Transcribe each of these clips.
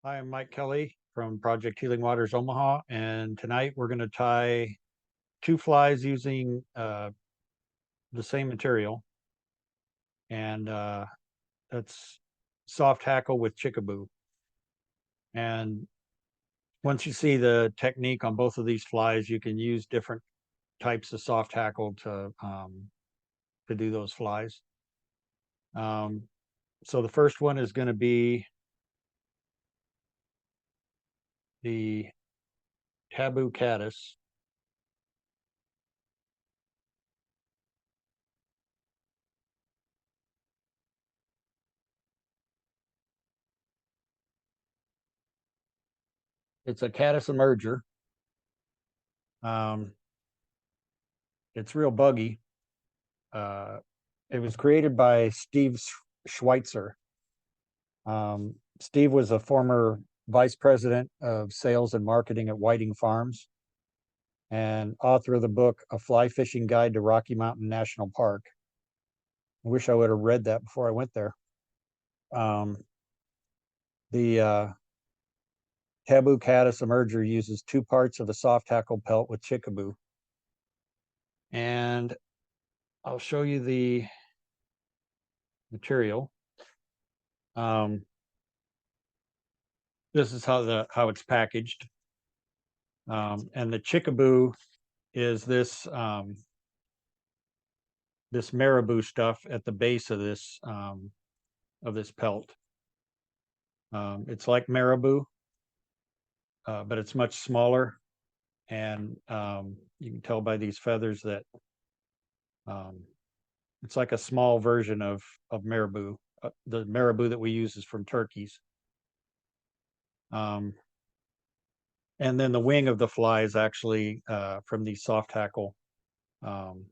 Hi, I'm Mike Kelly from Project Healing Waters Omaha, and tonight we're going to tie two flies using the same material, and that's soft hackle with chickaboo. And once you see the technique on both of these flies, you can use different types of soft hackle to do those flies. Um, so the first one is going to be the Tabou Caddis. It's a caddis emerger. Um, it's real buggy. Uh, it was created by Steve Schweitzer. Steve was a former vice president of sales and marketing at Whiting Farms and author of the book A Fly Fishing Guide to Rocky Mountain National Park. I wish I would have read that before I went there. Um, the Tabou Caddis emerger uses 2 parts of a soft hackle pelt with chickaboo. And I'll show you the material. This is how it's packaged. And the chickaboo is this marabou stuff at the base of this pelt. It's like marabou, but it's much smaller, and you can tell by these feathers that um, it's like a small version of marabou. The marabou that we use is from turkeys. Um, and then the wing of the fly is actually from these um,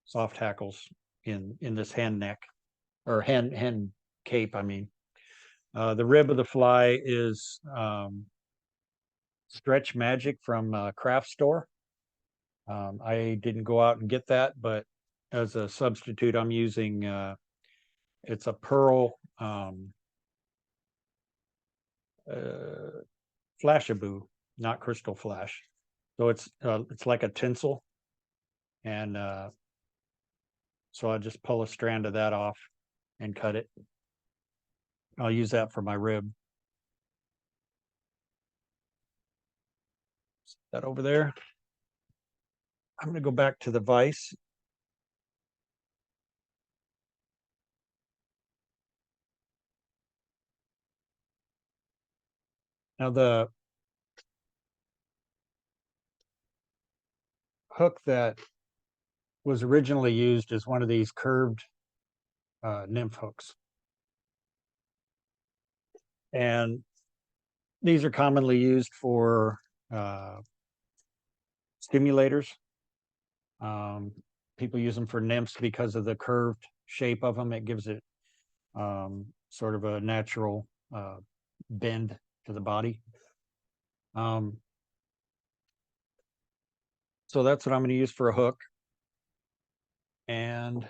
soft hackles in this hand neck or hand cape. I mean, the rib of the fly is Stretch Magic from Craft Store. I didn't go out and get that, but as a substitute, I'm using it's a pearl flashaboo, not crystal flash. So it's like a tinsel, and so I just pull a strand of that off and cut it. I'll use that for my rib. That over there. I'm going to go back to the vise. Now the hook that was originally used as one of these curved nymph hooks, and these are commonly used for uh, stimulators. Um, People use them for nymphs because of the curved shape of them. It gives it sort of a natural bend to the body. Um, so that's what I'm going to use for a hook. And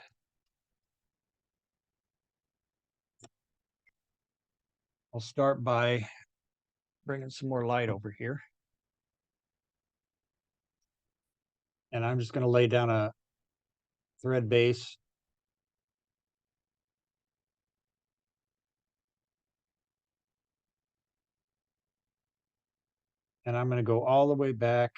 I'll start by bringing some more light over here. And I'm just going to lay down a thread base. And I'm going to go all the way back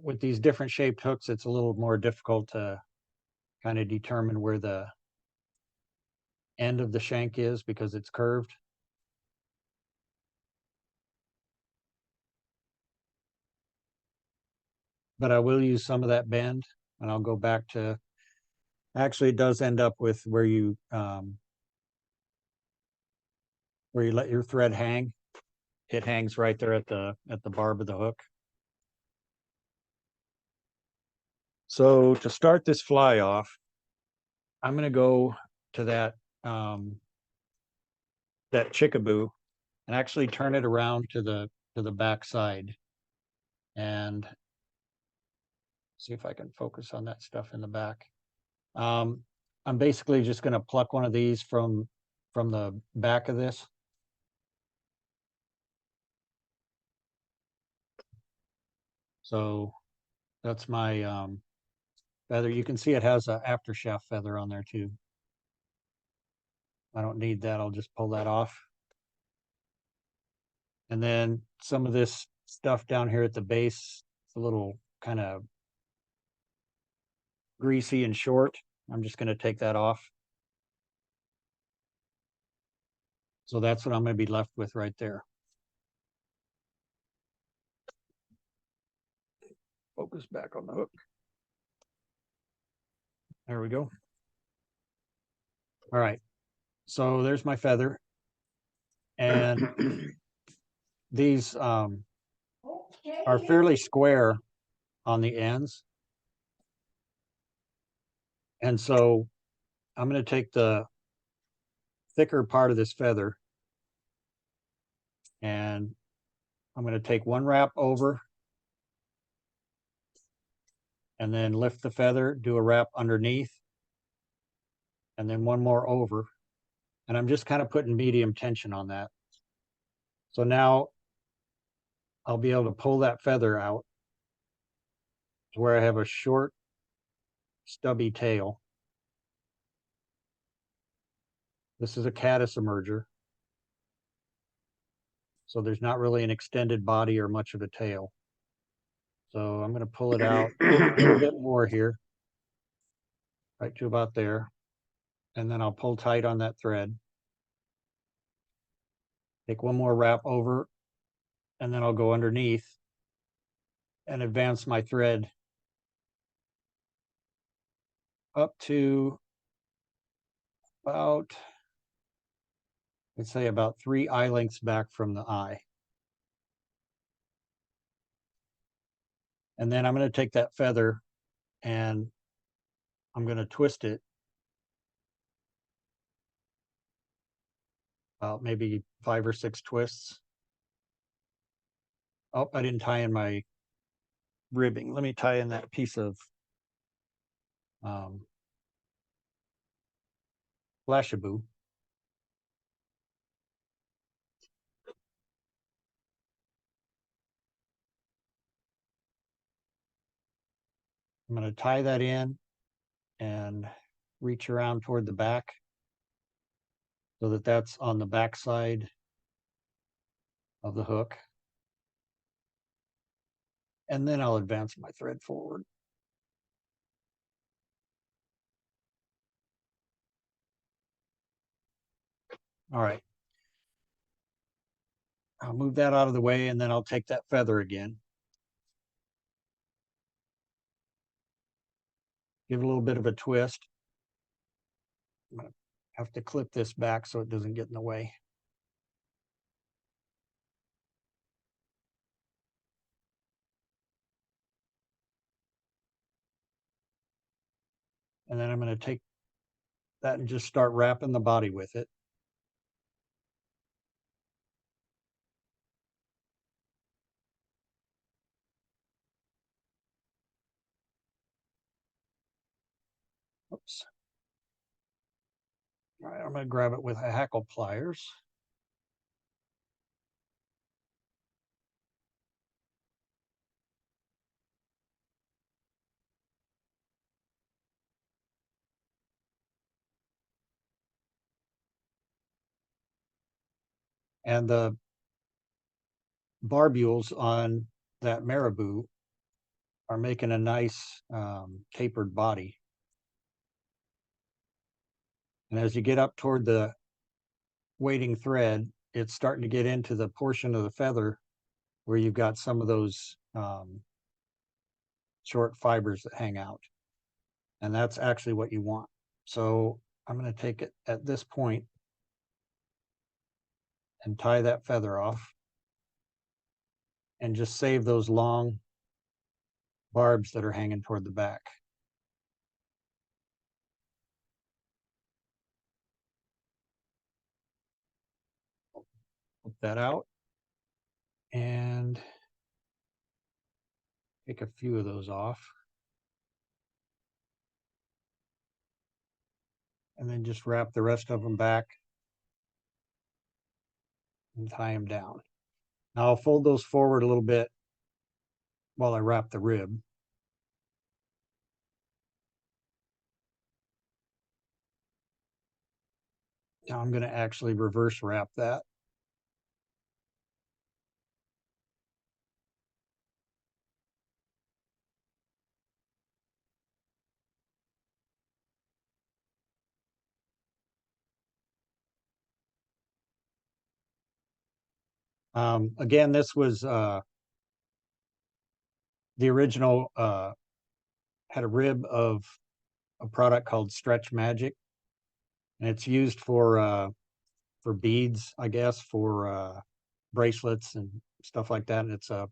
with these different shaped hooks. It's a little more difficult to kind of determine where the end of the shank is because it's curved. But I will use some of that bend, and I'll go back to, actually it does end up with where you let your thread hang. It hangs right there at the barb of the hook. So to start this fly off, I'm going to go to that chickaboo and actually turn it around to the back side. And See if I can focus on that stuff in the back. I'm basically just going to pluck one of these from the back of this. So that's my feather. You can see it has an aftershaft feather on there too. I don't need that. I'll just pull that off. And then some of this stuff down here at the base, it's a little kind of greasy and short. I'm just going to take that off. So that's what I'm going to be left with right there. Focus back on the hook. There we go. All right. So there's my feather. And these are fairly square on the ends. And so I'm going to take the thicker part of this feather and I'm going to take one wrap over and then lift the feather, do a wrap underneath, and then one more over. And I'm just kind of putting medium tension on that. So now I'll be able to pull that feather out to where I have a short, stubby tail. This is a caddis emerger. So there's not really an extended body or much of a tail. So I'm going to pull it out a little bit more here, right to about there. And then I'll pull tight on that thread. Take one more wrap over, and then I'll go underneath and advance my thread up to about, let's say about 3 eye lengths back from the eye. And then I'm going to take that feather and I'm going to twist it about maybe 5 or 6 twists. Oh, I didn't tie in my ribbing. Let me tie in that piece of Flashaboo. I'm going to tie that in and reach around toward the back so that that's on the back side of the hook. And then I'll advance my thread forward. All right. I'll move that out of the way and then I'll take that feather again. Give it a little bit of a twist. I'm going to have to clip this back so it doesn't get in the way. And then I'm going to take that and just start wrapping the body with it. Oops. All right, I'm going to grab it with a hackle pliers. And the barbules on that marabou are making a nice tapered body. And as you get up toward the waiting thread, it's starting to get into the portion of the feather where you've got some of those short fibers that hang out. And that's actually what you want. So I'm going to take it at this point and tie that feather off and just save those long barbs that are hanging toward the back. Put that out and take a few of those off. and then just wrap the rest of them back and tie them down. Now I'll fold those forward a little bit while I wrap the rib. Now I'm going to actually reverse wrap that. Again, this was the original had a rib of a product called Stretch Magic, and it's used for beads, I guess, for bracelets and stuff like that. And it's a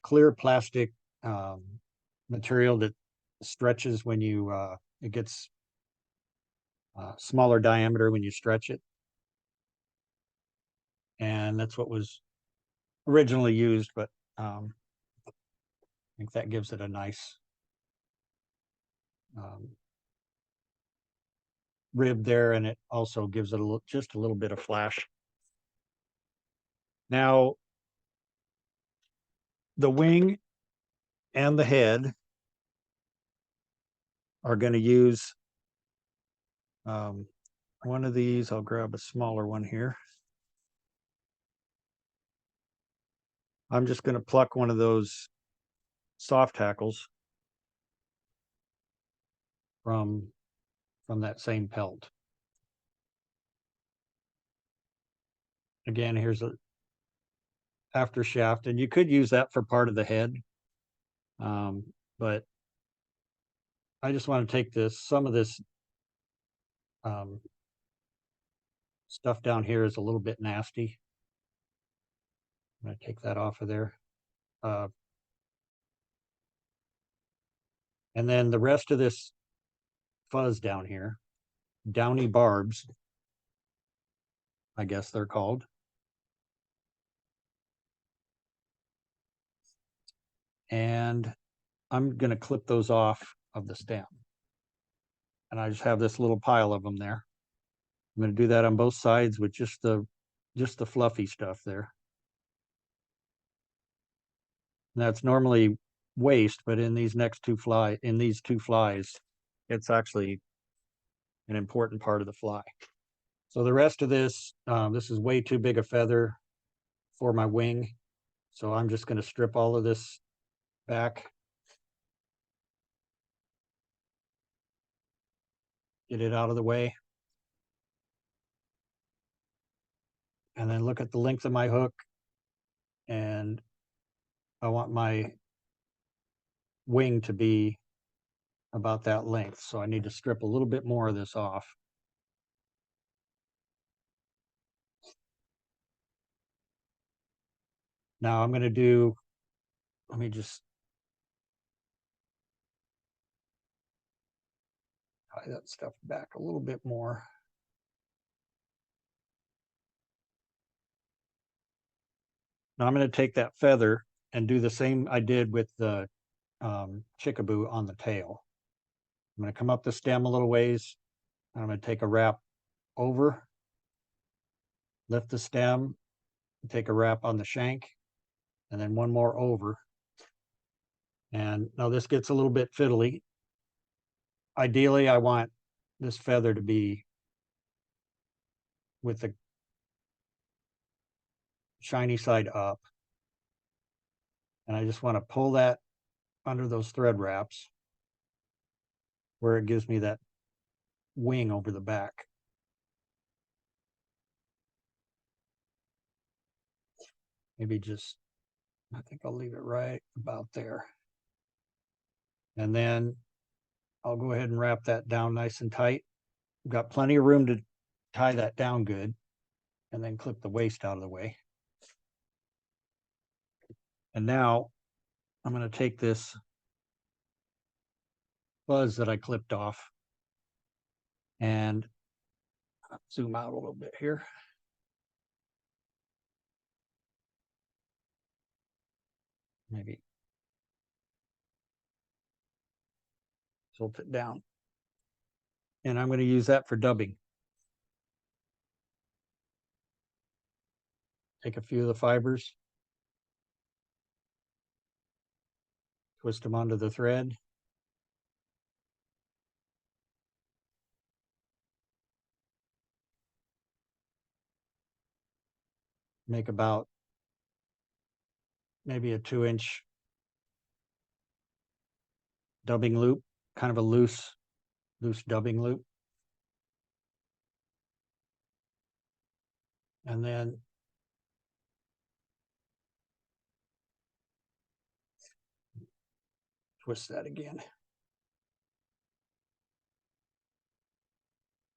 clear plastic um, material that stretches when you it gets smaller diameter when you stretch it, and that's what was originally used. But I think that gives it a nice um, rib there, and it also gives it just a little bit of flash. Now, the wing and the head are going to use one of these. I'll grab a smaller one here. I'm just going to pluck one of those soft tackles from that same pelt. Again, here's a after shaft, and you could use that for part of the head, but I just want to take some of this stuff down here is a little bit nasty. I'm going to take that off of there. And then the rest of this fuzz down here, downy barbs, I guess they're called. And I'm going to clip those off of the stem. And I just have this little pile of them there. I'm going to do that on both sides with just the fluffy stuff there. And that's normally waste, but in these two flies, it's actually an important part of the fly. So the rest of this, this is way too big a feather for my wing. So I'm just going to strip all of this back. Get it out of the way. And then look at the length of my hook. And I want my wing to be about that length. So I need to strip a little bit more of this off. Now I'm going to do, let me just tie that stuff back a little bit more. Now I'm going to take that feather and do the same I did with the chickaboo on the tail. I'm going to come up the stem a little ways. I'm going to take a wrap over, lift the stem, take a wrap on the shank, and then one more over. And now this gets a little bit fiddly. Ideally, I want this feather to be with the shiny side up. And I just want to pull that under those thread wraps where it gives me that wing over the back. Maybe just, I think I'll leave it right about there. And then I'll go ahead and wrap that down nice and tight. I've got plenty of room to tie that down good, and then clip the waist out of the way. And now I'm going to take this fuzz that I clipped off and zoom out a little bit here. Maybe tilt it down. and I'm going to use that for dubbing. Take a few of the fibers, twist them onto the thread. Make about maybe a 2-inch dubbing loop, kind of a loose dubbing loop. And then twist that again.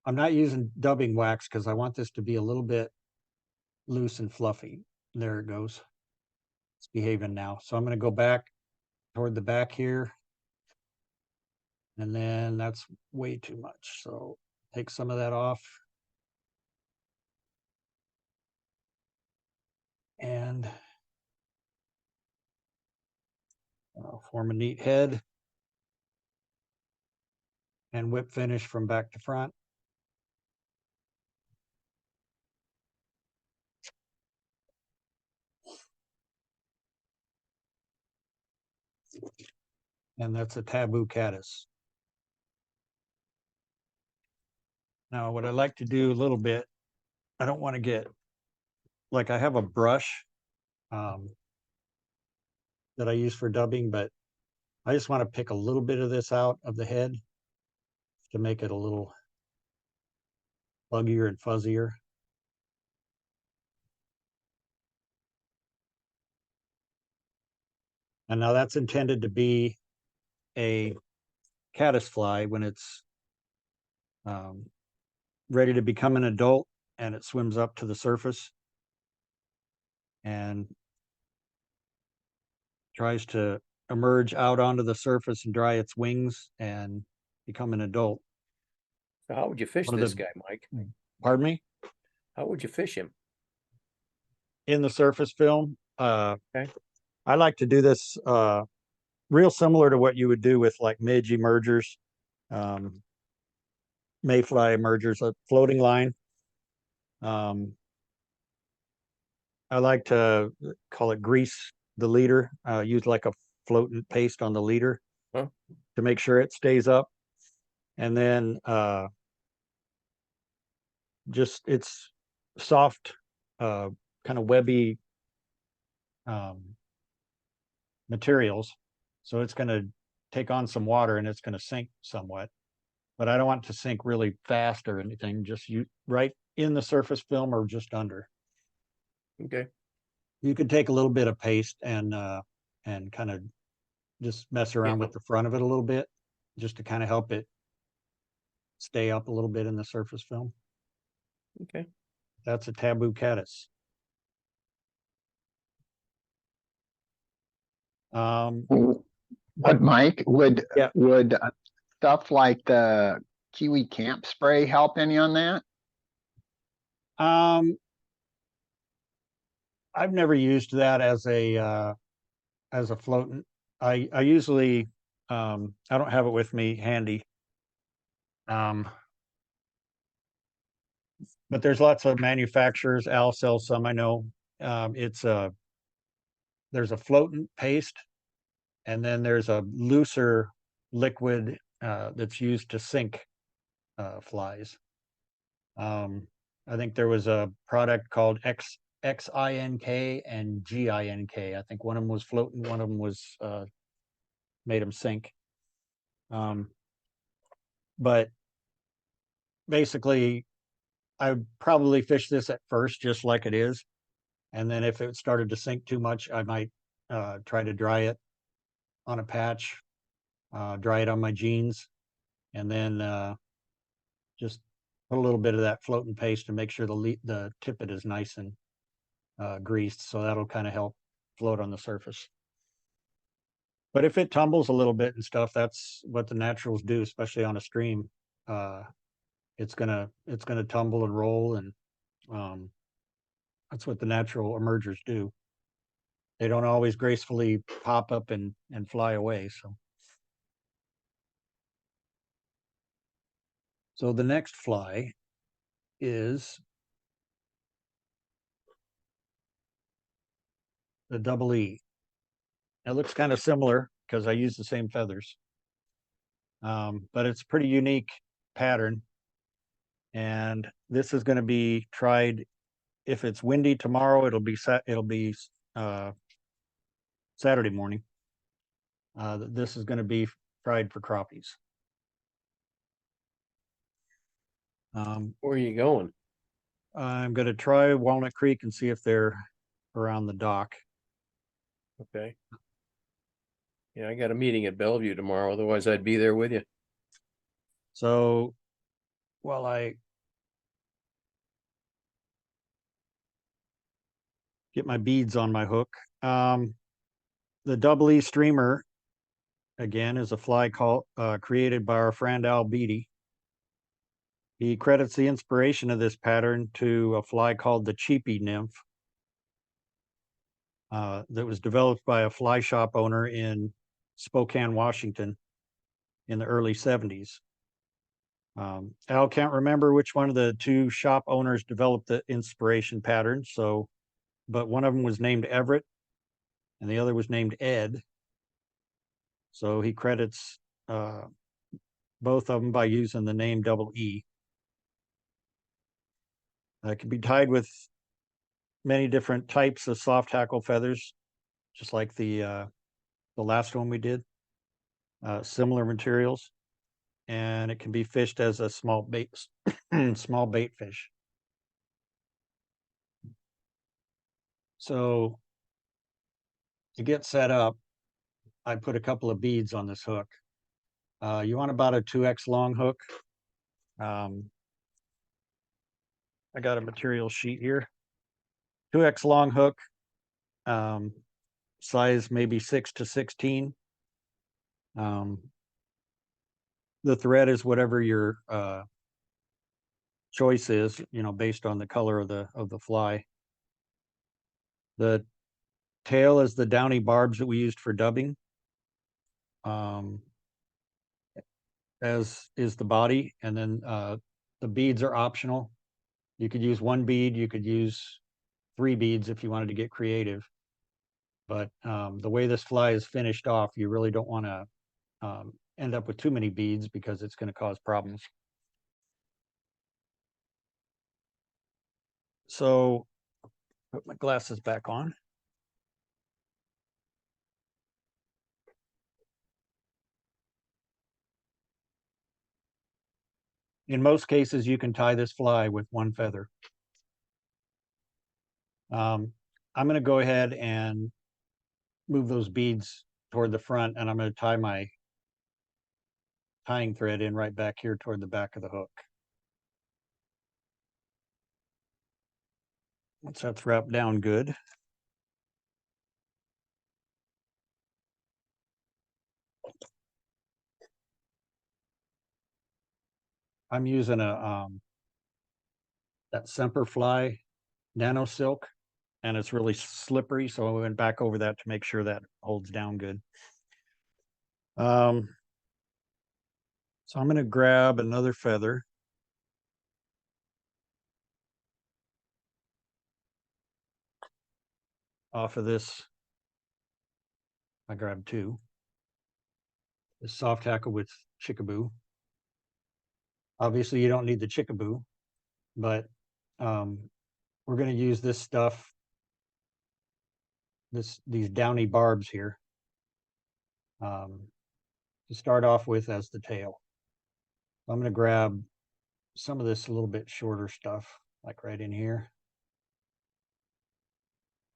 I'm not using dubbing wax because I want this to be a little bit loose and fluffy. There it goes. It's behaving now. So I'm going to go back toward the back here. And then that's way too much. So take some of that off. And form a neat head. And whip finish from back to front. And that's a Tabou Caddis. Now, what I like to do a little bit, I don't want to get, like I have a brush that I use for dubbing, but I just want to pick a little bit of this out of the head to make it a little buggier and fuzzier. And now that's intended to be a caddisfly when it's ready to become an adult and it swims up to the surface and tries to emerge out onto the surface and dry its wings and become an adult. So how would you fish this guy, Mike? Pardon me? How would you fish him? In the surface film. Okay. I like to do this real similar to what you would do with like midge emergers, mayfly emergers, a floating line. I like to call it grease the leader, use like a floating paste on the leader to make sure it stays up. And then just it's soft, kind of webby materials. So it's going to take on some water and it's going to sink somewhat. But I don't want it to sink really fast or anything, just right in the surface film or just under. Okay. You could take a little bit of paste and kind of just mess around with the front of it a little bit, just to kind of help it stay up a little bit in the surface film. Okay. That's a Tabou Caddis. What, Mike, would Yeah. stuff like the Kiwi camp spray help any on that? I've never used that as a floatant. I usually I don't have it with me handy. But there's lots of manufacturers. Al sells some, I know. There's a floatant paste, and then there's a looser liquid that's used to sink flies. I think there was a product called XINK and GINK. I think one of them was floating, one of them was made them sink. But basically, I would probably fish this at first just like it is. And then if it started to sink too much, I might try to dry it on a patch, dry it on my jeans, and then just put a little bit of that floating paste to make sure the tippet is nice and greased. So that'll kind of help float on the surface. But if it tumbles a little bit and stuff, that's what the naturals do, especially on a stream. It's gonna tumble and roll, and that's what the natural emergers do. They don't always gracefully pop up and fly away. So So the next fly is the double E. It looks kind of similar because I use the same feathers. But it's a pretty unique pattern. And this is going to be tried. If it's windy tomorrow, it'll be Saturday morning. This is going to be tried for crappies. Where are you going? I'm going to try Walnut Creek and see if they're around the dock. Okay. Yeah, I got a meeting at Bellevue tomorrow, otherwise I'd be there with you. So while I get my beads on my hook, the double E streamer, again, is a fly created by our friend Al Beatty. He credits the inspiration of this pattern to a fly called the Cheapy Nymph that was developed by a fly shop owner in Spokane, Washington in the early 70s. Al can't remember which one of the two shop owners developed the inspiration pattern, but one of them was named Everett and the other was named Ed. So he credits both of them by using the name double E. It can be tied with many different types of soft hackle feathers, just like the last one we did. Similar materials, and it can be fished as a small bait small bait fish. So to get set up, I put a couple of beads on this hook. You want about a 2x long hook. I got a material sheet here. 2x long hook, size maybe 6 to 16. The thread is whatever your choice is, based on the color of the fly. The tail is the downy barbs that we used for dubbing, as is the body, and then the beads are optional. You could use one bead, you could use 3 beads if you wanted to get creative. But the way this fly is finished off, you really don't want to end up with too many beads because it's going to cause problems. So put my glasses back on. In most cases, you can tie this fly with one feather. I'm going to go ahead and move those beads toward the front, and I'm going to tie my tying thread in right back here toward the back of the hook. Once that's wrapped down good, I'm using that Semperfly Nano Silk, and it's really slippery, so I went back over that to make sure that holds down good. So I'm going to grab another feather. Off of this, I grabbed 2. This soft hackle with chickaboo. Obviously, you don't need the chickaboo, but we're going to use this stuff, these downy barbs here, to start off with as the tail. I'm going to grab some of this a little bit shorter stuff, like right in here.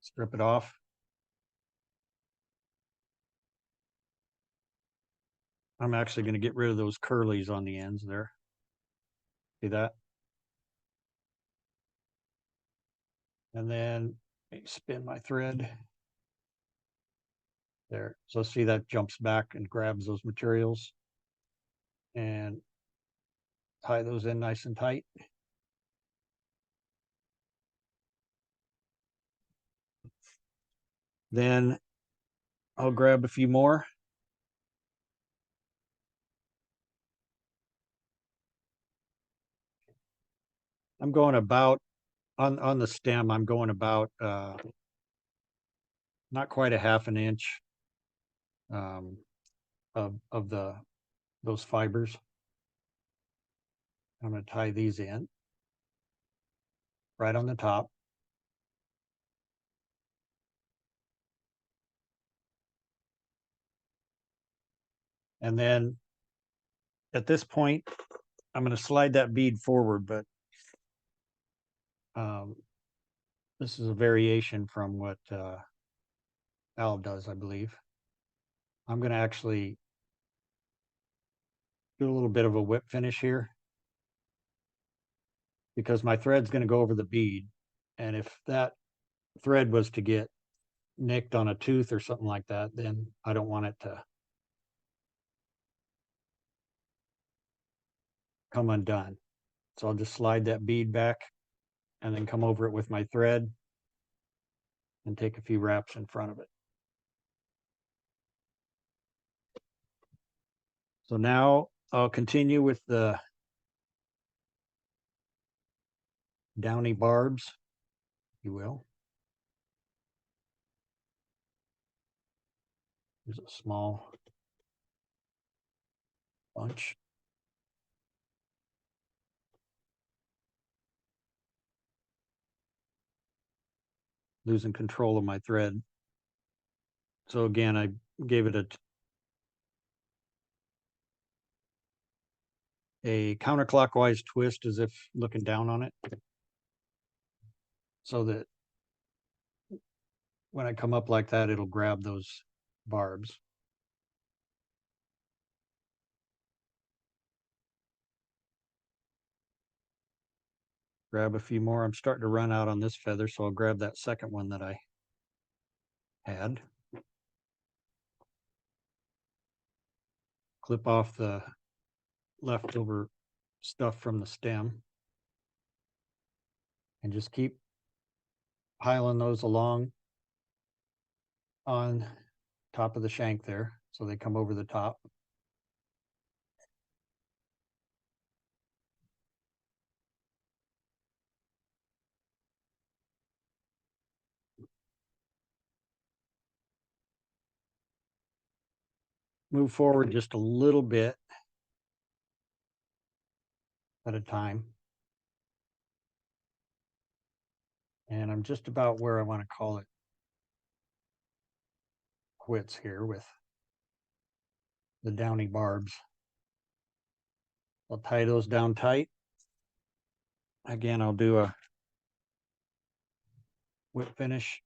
Strip it off. I'm actually going to get rid of those curlies on the ends there. See that? And then spin my thread there. So see that jumps back and grabs those materials, and tie those in nice and tight. Then I'll grab a few more. I'm going about on the stem, I'm going about not quite a half an inch of those fibers. I'm going to tie these in right on the top. And then at this point, I'm going to slide that bead forward, but this is a variation from what Al does, I believe. I'm going to actually do a little bit of a whip finish here because my thread's going to go over the bead. And if that thread was to get nicked on a tooth or something like that, then I don't want it to come undone. So I'll just slide that bead back and then come over it with my thread and take a few wraps in front of it. So now I'll continue with the downy barbs, if you will. There's a small bunch. Losing control of my thread. So again, I gave it a counterclockwise twist as if looking down on it, so that when I come up like that, it'll grab those barbs. Grab a few more. I'm starting to run out on this feather, so I'll grab that second one that I had. Clip off the leftover stuff from the stem and just keep piling those along on top of the shank there so they come over the top. Move forward just a little bit at a time. And I'm just about where I want to call it quits here with the downy barbs. I'll tie those down tight. Again, I'll do a whip finish.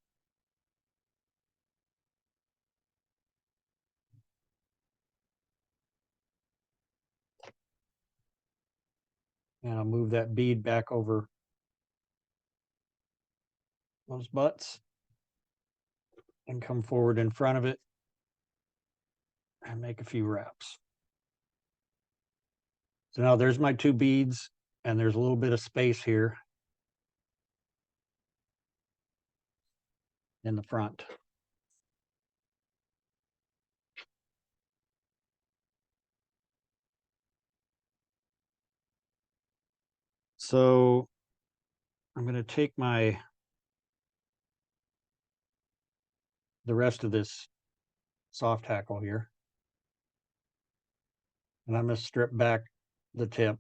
And I'll move that bead back over those butts and come forward in front of it and make a few wraps. So now there's my two beads and there's a little bit of space here in the front. So I'm going to take the rest of this soft hackle here, and I'm going to strip back the tip.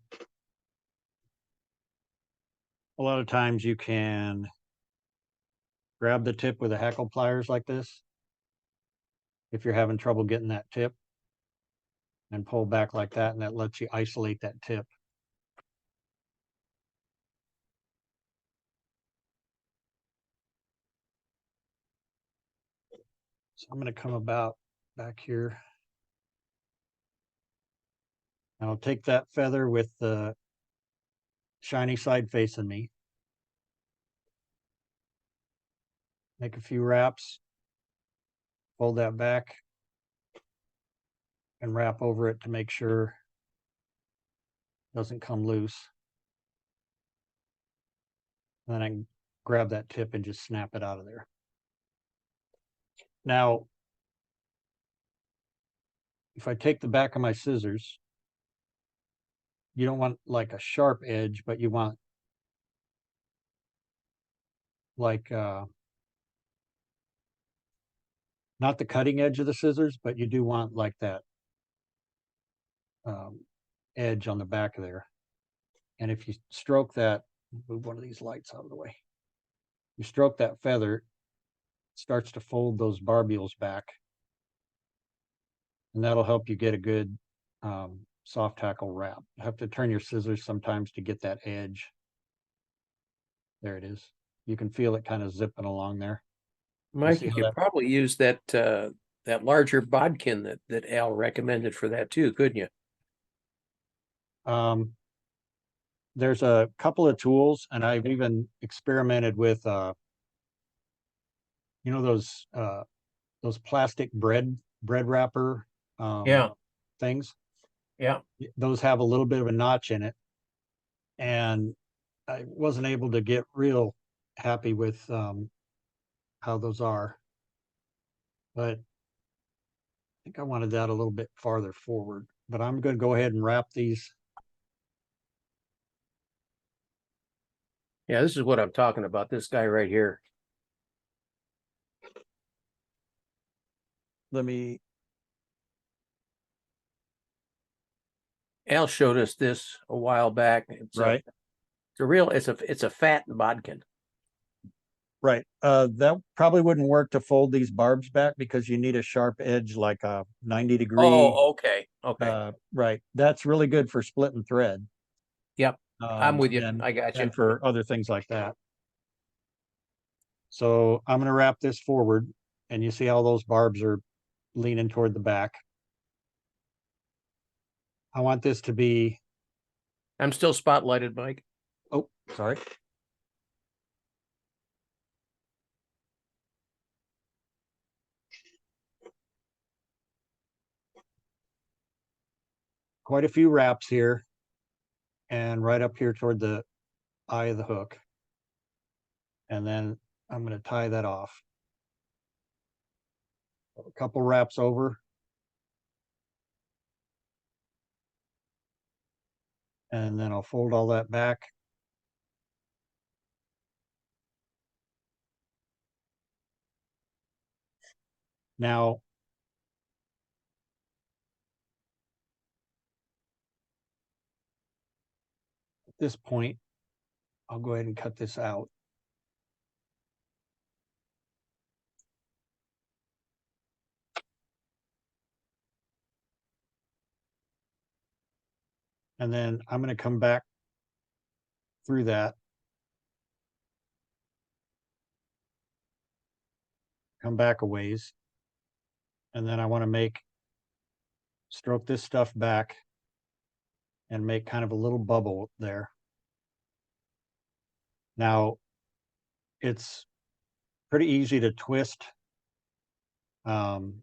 A lot of times you can grab the tip with the hackle pliers like this if you're having trouble getting that tip, and pull back like that, and that lets you isolate that tip. So I'm going to come about back here. And I'll take that feather with the shiny side facing me. Make a few wraps. Fold that back. And wrap over it to make sure it doesn't come loose. And then I can grab that tip and just snap it out of there. Now, if I take the back of my scissors, you don't want like a sharp edge, but you want like not the cutting edge of the scissors, but you do want like that edge on the back of there. And if you stroke that, move one of these lights out of the way. You stroke that feather, it starts to fold those barbules back. And that'll help you get a good soft tackle wrap. You have to turn your scissors sometimes to get that edge. There it is. You can feel it kind of zipping along there. Mike, see you how could that- probably use that that larger bodkin that Al recommended for that too, couldn't you? There's a couple of tools, and I've even experimented with you know those plastic bread wrapper Yeah. things. Yeah. Those have a little bit of a notch in it, and I wasn't able to get real happy with how those are, but I think I wanted that a little bit farther forward. But I'm going to go ahead and wrap these. Yeah, this is what I'm talking about. This guy right here. Let me. Al showed us this a while back. It's Right. it's a fat bodkin. Right. That probably wouldn't work to fold these barbs back because you need a sharp edge, like a 90-degree. Oh, okay. Okay. Right. That's really good for splitting thread. Yep. I'm with you. And, I got you. and for other things like that. So I'm going to wrap this forward, and you see how those barbs are leaning toward the back. I want this to be, I'm still spotlighted, Mike. oh, sorry. Quite a few wraps here, and right up here toward the eye of the hook. And then I'm going to tie that off. A couple wraps over. And then I'll fold all that back. Now, at this point, I'll go ahead and cut this out. And then I'm going to come back through that. Come back a ways. And then I want to stroke this stuff back and make kind of a little bubble there. Now, it's pretty easy to twist all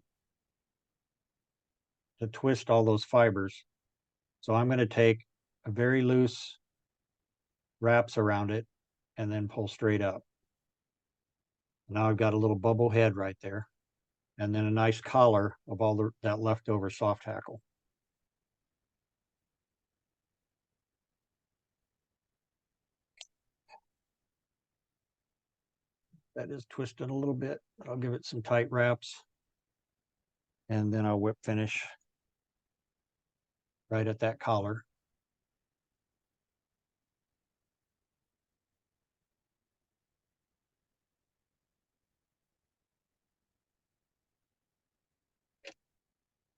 those fibers. So I'm going to take a very loose wraps around it and then pull straight up. Now I've got a little bubble head right there, and then a nice collar of all that leftover soft hackle. That is twisted a little bit, but I'll give it some tight wraps, and then I'll whip finish right at that collar.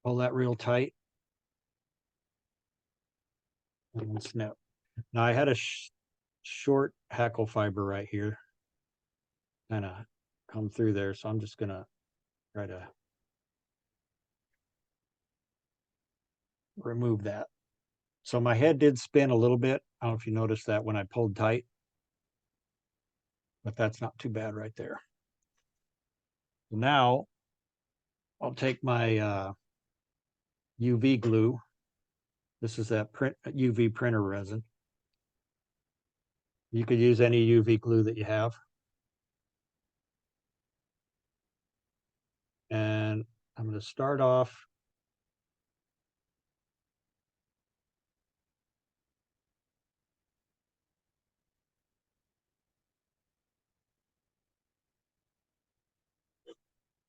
Pull that real tight and then snip. Now I had a short hackle fiber right here, kind of come through there, so I'm just gonna try to remove that. So my head did spin a little bit. I don't know if you noticed that when I pulled tight, but that's not too bad right there. Now I'll take my UV glue. This is that UV printer resin. You could use any UV glue that you have. And I'm going to start off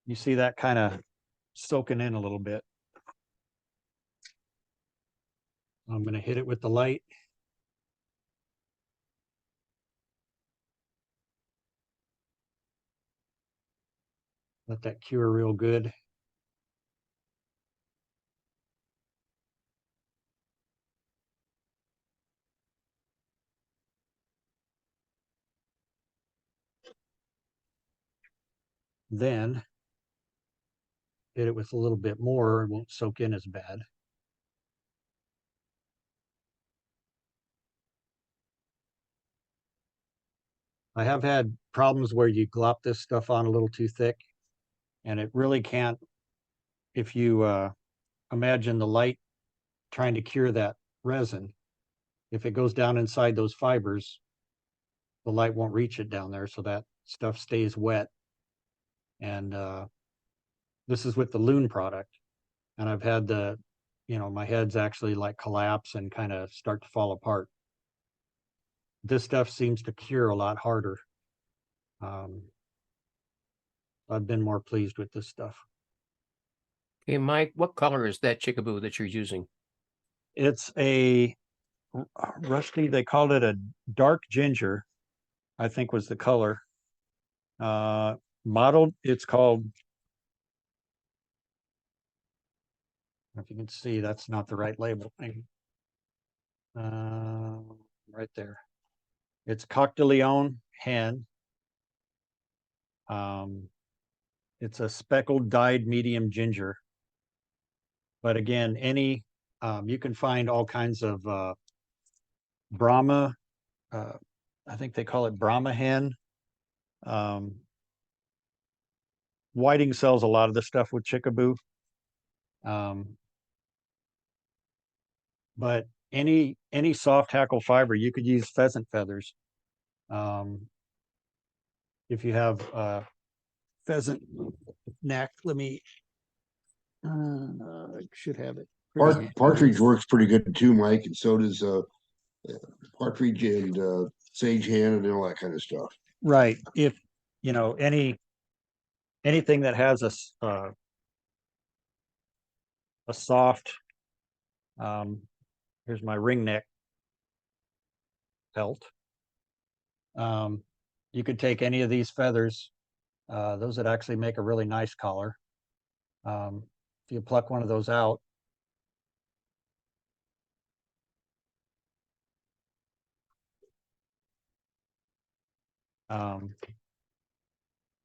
You see that kind of soaking in a little bit. I'm going to hit it with the light. Let that cure real good. Then hit it with a little bit more, it won't soak in as bad. I have had problems where you glop this stuff on a little too thick, and it really can't, if you imagine the light trying to cure that resin, if it goes down inside those fibers, the light won't reach it down there, so that stuff stays wet. And this is with the Loon product, and I've had the, my heads actually like collapse and kind of start to fall apart. This stuff seems to cure a lot harder. I've been more pleased with this stuff. Okay, Mike, what color is that chickaboo that you're using? It's a Rusty, they called it a dark ginger, I think was the color. Modeled, it's called, if you can see, that's not the right label thing. Right there. It's Coq de Leon hen. It's a speckled dyed medium ginger. But again, you can find all kinds of Brahma, I think they call it Brahma hen. Whiting sells a lot of the stuff with chickaboo. But any soft hackle fiber, you could use pheasant feathers. If you have pheasant neck, I should have it. Partridge works pretty good too, Mike, and so does partridge and sage hen and all that kind of stuff. Right. If anything that has a soft, here's my ring neck pelt. You could take any of these feathers, those that actually make a really nice collar. If you pluck one of those out,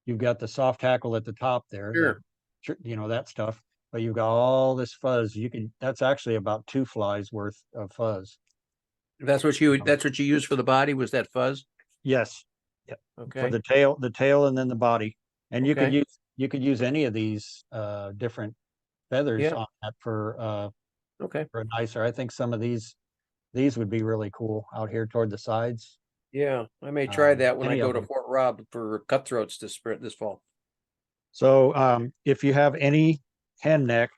you've got the soft hackle at the top there. Sure. That stuff, but you've got all this fuzz. That's actually about 2 flies worth of fuzz. That's what you use for the body, was that fuzz? Yes. Yep. Okay. For the tail and then the body. And you could use any of these different feathers on that for a nicer. I think some of these would be really cool out here toward the sides. Yeah, I may try that when I any go of to them. Fort Robb for cutthroats this fall. So if you have any hen neck,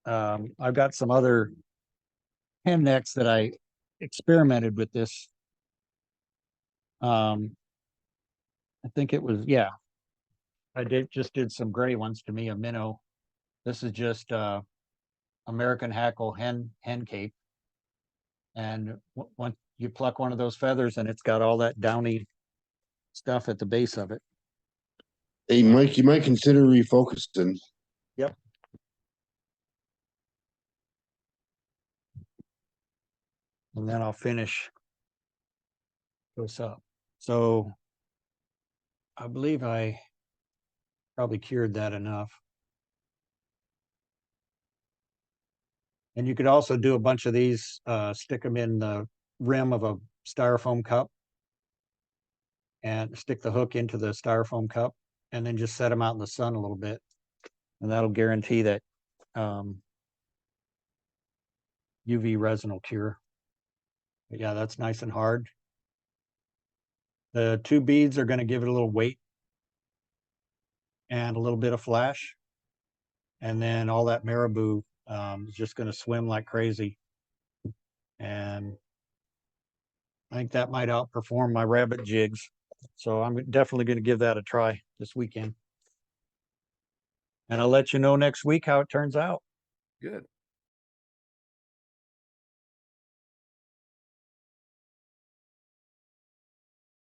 I've got some other hen necks that I experimented with this. I think it was, I did some gray ones to me, a minnow. This is just American hackle hen cape. And once you pluck one of those feathers and it's got all that downy stuff at the base of it. Hey, Mike, you might consider refocusing. Yep. And then I'll finish this up. So I believe I probably cured that enough. And you could also do a bunch of these, stick them in the rim of a styrofoam cup and stick the hook into the styrofoam cup and then just set them out in the sun a little bit. And that'll guarantee that UV resin will cure. But yeah, that's nice and hard. The 2 beads are going to give it a little weight and a little bit of flash. And then all that marabou is just going to swim like crazy. And I think that might outperform my rabbit jigs. So I'm definitely going to give that a try this weekend. And I'll let you know next week how it turns out. Good.